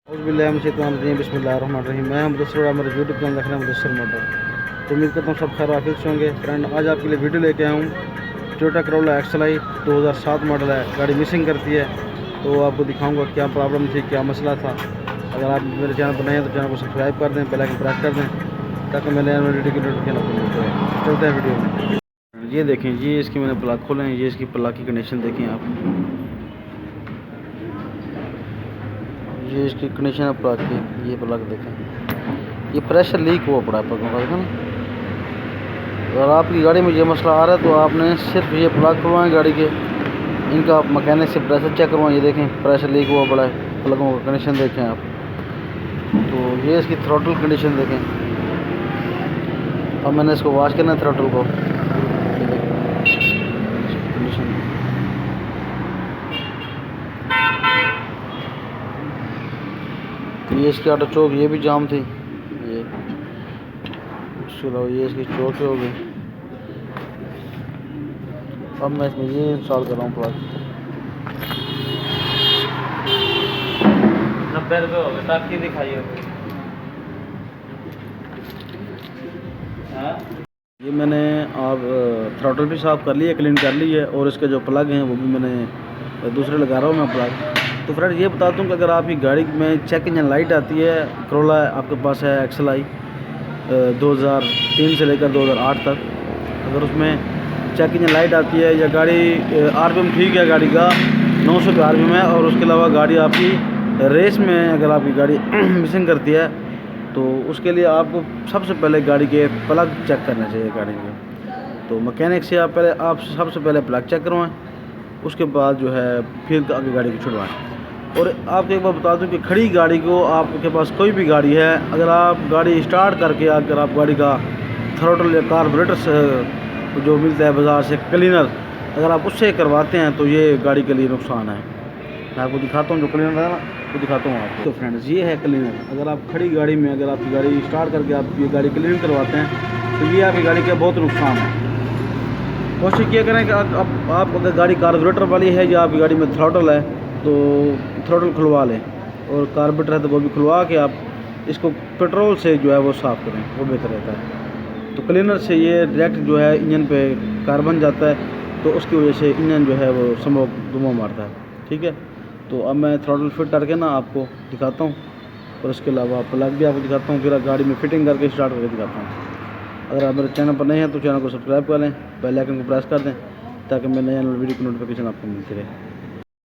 बिस्मिल्लाहिर्रहमानिर्रहीम। मैं मुदस्सिर, मेरे यूट्यूब चैनल देख रहे हैं मुदस्सिर मोटर। तो उम्मीद करता हूँ सब खैर आफियत से होंगे। फ्रेंड, आज आपके लिए वीडियो लेके आया हूँ। टोयोटा करोला XLI 2007 मॉडल है। गाड़ी मिसिंग करती है, तो आपको दिखाऊंगा क्या प्रॉब्लम थी, क्या मसला था। अगर आप मेरे चैनल पर नए हैं तो चैनल को सब्सक्राइब कर दें, बेल आइकन प्रेस कर दें, ताकि मैं नए वीडियो की नोटिफिकेशन आपको मिलते हैं। चलते हैं वीडियो में। ये देखें, ये इसकी मैंने प्लग खोले हैं। ये इसकी प्लग की कंडीशन देखें आप। ये इसकी कंडीशन है प्लग की। ये प्लग देखें, ये प्रेशर लीक हुआ पड़ा है प्लग का ना। अगर आपकी गाड़ी में ये मसला आ रहा है तो आपने सिर्फ ये प्लग खुलवाएं गाड़ी के, इनका आप मैकेनिक से प्रेशर चेक करवाएं। ये देखें, प्रेशर लीक हुआ पड़ा है। प्लगों का कंडीशन देखें आप। तो ये इसकी थ्रोटल कंडीशन देखें। अब मैंने इसको वॉश करना है थ्रोटल को। कंडीशन ये इसकी ऑटो चौक ये भी जाम थी। ये उसके अलावा ये इसकी चौक हो गई। अब मैं इसमें ये इंस्टॉल कर रहा हूँ प्लग। 90 रुपये हो गए, ताकि दिखाइए। ये मैंने आप थ्रोटल भी साफ़ कर ली है, क्लीन कर ली है, और इसके जो प्लग हैं वो भी मैंने दूसरे लगा रहा हूँ मैं प्लग। तो फ्रेंड, ये बता दूँ कि अगर आपकी गाड़ी में चेक इंजन लाइट आती है, करोला आपके पास है XLI 2003 से लेकर 2008 तक, अगर उसमें चेक इंजन लाइट आती है या गाड़ी RPM ठीक है, गाड़ी का 900 पे RPM है, और उसके अलावा गाड़ी आपकी रेस में अगर आपकी गाड़ी मिसिंग करती है, तो उसके लिए आपको सबसे पहले गाड़ी के प्लग चेक करना चाहिए गाड़ी के। तो मैकेनिक से आप सबसे पहले प्लग चेक करवाएं, उसके बाद जो है फिर आगे गाड़ी को छुड़वाएं। और आपको एक बार बता दूं कि खड़ी गाड़ी को, आपके पास कोई भी गाड़ी है, अगर आप गाड़ी स्टार्ट करके अगर आप गाड़ी का थ्रोटल या कार्बोरेटर से जो मिलता है बाज़ार से क्लीनर, अगर आप उससे करवाते हैं तो ये गाड़ी के लिए नुकसान है। मैं आपको दिखाता हूँ जो क्लीनर है ना, तो दिखाता हूँ आपको। तो फ्रेंड्स, ये है क्लीनर। अगर आप खड़ी गाड़ी में अगर आपकी गाड़ी स्टार्ट करके आप ये गाड़ी क्लीन करवाते हैं तो ये आपकी गाड़ी का बहुत नुकसान है। कोशिश किया करें कि आप अगर गाड़ी कार्बोरेटर वाली है या आपकी गाड़ी में थ्रोटल है तो थ्रोटल खुलवा लें, और कार्बोरेटर है तो वो भी खुलवा के आप इसको पेट्रोल से जो है वो साफ़ करें, वो बेहतर रहता है। तो क्लीनर से ये डायरेक्ट जो है इंजन पे कार्बन जाता है, तो उसकी वजह से इंजन जो है वो स्मोक धुआं मारता है। ठीक है, तो अब मैं थ्रोटल फिट करके ना आपको दिखाता हूँ, और इसके अलावा प्लग भी आपको दिखाता हूँ, फिर गाड़ी में फिटिंग करके स्टार्ट करके दिखाता हूँ। अगर आप मेरे चैनल पर नए हैं तो चैनल को सब्सक्राइब कर लें, बेल आइकन को प्रेस कर दें, ताकि मैं नए वीडियो की नोटिफिकेशन आपको मिलती रहे।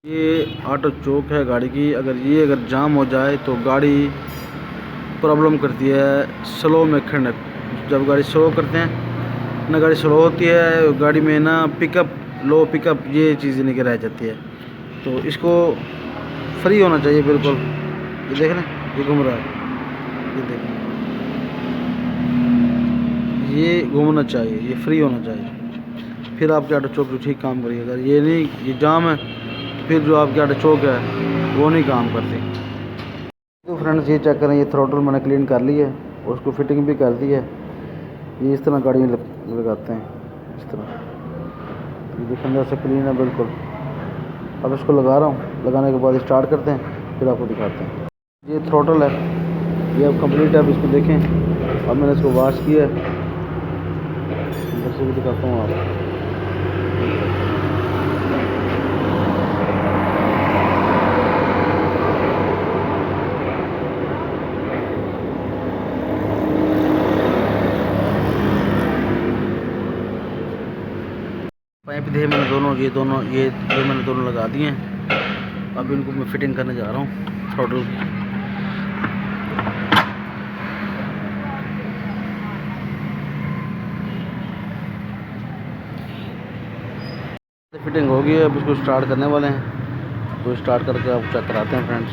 ये ऑटो चौक है गाड़ी की। अगर जाम हो जाए तो गाड़ी प्रॉब्लम करती है स्लो में खड़ने। जब गाड़ी स्लो करते हैं ना, गाड़ी स्लो होती है, गाड़ी में ना पिकअप, लो पिकअप, ये चीज़ें नहीं रह जाती है। तो इसको फ्री होना चाहिए बिल्कुल। ये देख रहे हैं, ये घूम रहा है, ये देखें, ये घूमना चाहिए, ये फ्री होना चाहिए, फिर आपके ऑटो चौक जो ठीक काम करिएगा। ये नहीं, ये जाम है तो फिर जो आपके ऑटो चौक है वो नहीं काम करती। तो फ्रेंड्स, ये चेक करें, ये थ्रोटल मैंने क्लीन कर ली है और उसको फिटिंग भी कर दी है। ये इस तरह गाड़ी में लगाते हैं, इस तरह। ये देखिए, अंदर से क्लीन है बिल्कुल। अब इसको लगा रहा हूँ, लगाने के बाद स्टार्ट करते हैं, फिर आपको दिखाते हैं। ये थ्रोटल है, ये अब कंप्लीट है। अब इसको देखें, अब मैंने इसको वॉश किया है, अंदर से भी दिखाता हूँ आपको। पाइप थे मैंने दोनों, ये मैंने दोनों लगा दिए हैं। अब इनको मैं फिटिंग करने जा रहा हूँ थ्रोटल। फिटिंग हो गई है, अब इसको स्टार्ट करने वाले हैं। तो स्टार्ट करके आप चेक कराते हैं फ्रेंड्स।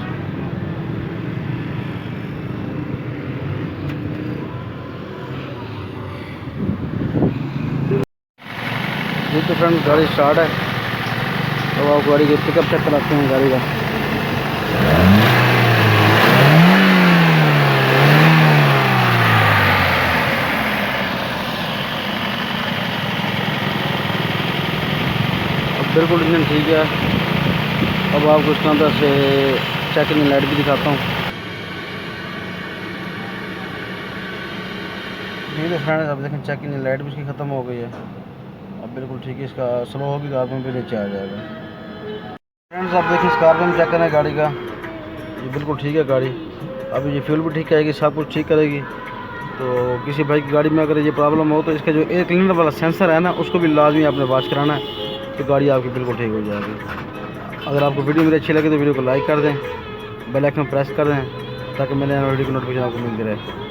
ये तो फ्रेंड्स गाड़ी स्टार्ट है, तो आप गाड़ी के पिकअप चेक कराते हैं गाड़ी का। अब बिल्कुल इंजन ठीक है। अब आपको इसके अंदर से चेक इंजन लाइट भी दिखाता हूँ। ये तो फ्रेंड्स अब देखें चेक इंजन लाइट भी इसकी ख़त्म हो गई है। अब बिल्कुल ठीक है, इसका स्लो होगी तो आरपीएम भी नीचे आ जाएगा। फ्रेंड्स आप देखिए इसका आरपीएम चेक करें गाड़ी का, ये बिल्कुल ठीक है गाड़ी। अभी ये फ्यूल भी ठीक करेगी, सब कुछ ठीक करेगी। तो किसी भाई की गाड़ी में अगर ये प्रॉब्लम हो तो इसका जो एयर क्लीनर वाला सेंसर है ना, उसको भी लाजमी आपने वॉश कराना है, तो गाड़ी आपकी बिल्कुल ठीक हो जाएगी। अगर आपको वीडियो मेरी अच्छी लगे तो वीडियो को लाइक कर दें, बेल आइकन प्रेस कर दें ताकि मेरे वीडियो की नोटिफिकेशन आपको मिलती रहे।